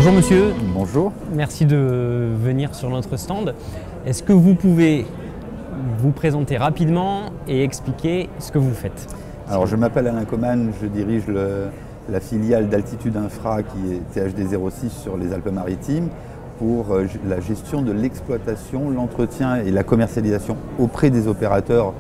Bonjour monsieur. Bonjour. Merci de venir sur notre stand. Est-ce que vous pouvez vous présenter rapidement et expliquer ce que vous faites? Alors je m'appelle Alain Coman, je dirige la filiale d'Altitude Infra qui est THD 06 sur les Alpes-Maritimes pour la gestion de l'exploitation, l'entretien et la commercialisation auprès des opérateurs,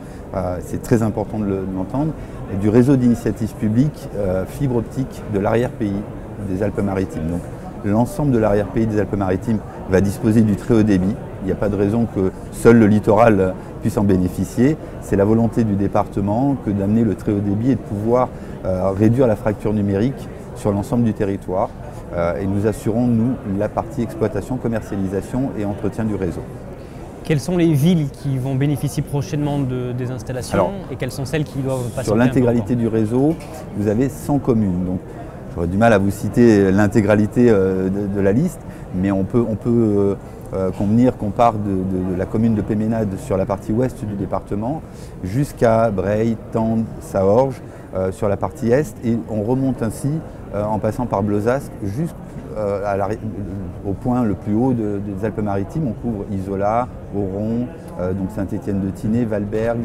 c'est très important de l'entendre, et du réseau d'initiatives publiques fibre optique de l'arrière-pays des Alpes-Maritimes. Donc l'ensemble de l'arrière-pays des Alpes-Maritimes va disposer du très haut débit. Il n'y a pas de raison que seul le littoral puisse en bénéficier. C'est la volonté du département que d'amener le très haut débit et de pouvoir réduire la fracture numérique sur l'ensemble du territoire. Et nous assurons, nous, la partie exploitation, commercialisation et entretien du réseau. Quelles sont les villes qui vont bénéficier prochainement des installations et quelles sont celles qui doivent patienter? Sur l'intégralité du réseau, vous avez 100 communes. Donc, j'aurais du mal à vous citer l'intégralité de la liste, mais on peut convenir qu'on part de la commune de Péménade sur la partie ouest du département jusqu'à Breil, Tende, Saorge sur la partie est, et on remonte ainsi en passant par Blosasque jusqu'au point le plus haut des Alpes-Maritimes. On couvre Isola, Oron, donc Saint-Étienne-de-Tinée, Valberg,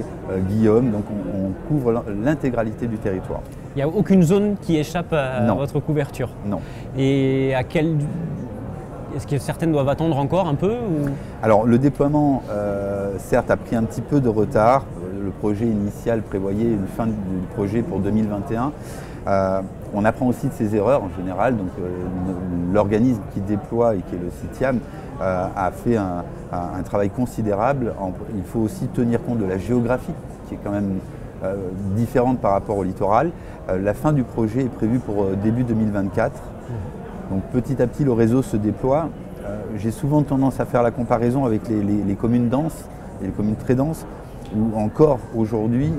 Guillaume, donc on couvre l'intégralité du territoire. Il n'y a aucune zone qui échappe à votre couverture? Non. Et est-ce que certaines doivent attendre encore un peu ou... Alors le déploiement, certes, a pris un petit peu de retard. Le projet initial prévoyait une fin du projet pour 2021. On apprend aussi de ses erreurs en général. Donc l'organisme qui déploie et qui est le CITIAM a fait un travail considérable. Il faut aussi tenir compte de la géographie qui est quand même différente par rapport au littoral. La fin du projet est prévue pour début 2024. Donc petit à petit, le réseau se déploie. J'ai souvent tendance à faire la comparaison avec les communes denses et les communes très denses, où encore aujourd'hui,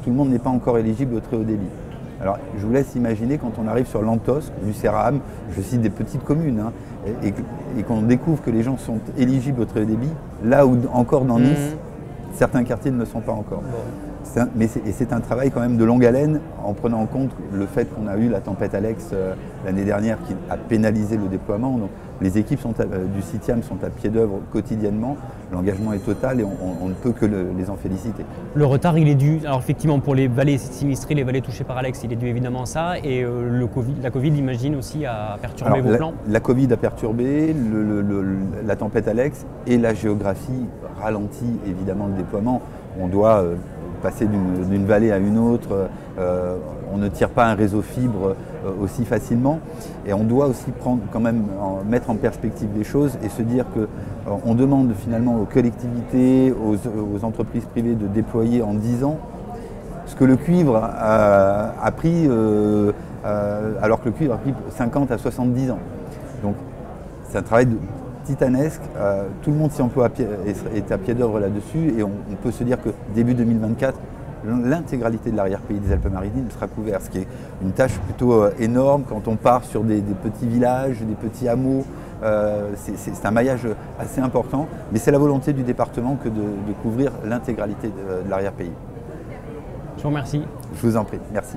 tout le monde n'est pas encore éligible au très haut débit. Alors je vous laisse imaginer quand on arrive sur Lantos, Lucéram, je cite des petites communes, hein, et qu'on découvre que les gens sont éligibles au très haut débit, là où encore dans Nice, certains quartiers ne le sont pas encore. Mais c'est un travail quand même de longue haleine, en prenant en compte le fait qu'on a eu la tempête Alex l'année dernière qui a pénalisé le déploiement. Donc, les équipes du CITIAM sont à pied d'œuvre quotidiennement, l'engagement est total et on ne peut que les en féliciter. Le retard, il est dû, alors effectivement pour les vallées sinistrées, les vallées touchées par Alex, il est dû évidemment à ça, et la Covid, j'imagine aussi, a perturbé vos plans? La Covid a perturbé, la tempête Alex et la géographie ralentit évidemment le déploiement. On doit passer d'une vallée à une autre, on ne tire pas un réseau fibre aussi facilement, et on doit aussi mettre en perspective les choses et se dire qu'on demande finalement aux collectivités, aux entreprises privées de déployer en 10 ans ce que le cuivre a pris, alors que le cuivre a pris 50 à 70 ans. Donc c'est un travail titanesque, tout le monde s'y emploie est à pied d'œuvre là-dessus, et on peut se dire que début 2024, l'intégralité de l'arrière-pays des Alpes-Maritimes sera couverte, ce qui est une tâche plutôt énorme quand on part sur des petits villages, des petits hameaux. C'est un maillage assez important, mais c'est la volonté du département que de couvrir l'intégralité de l'arrière-pays. Je vous remercie. Je vous en prie, merci.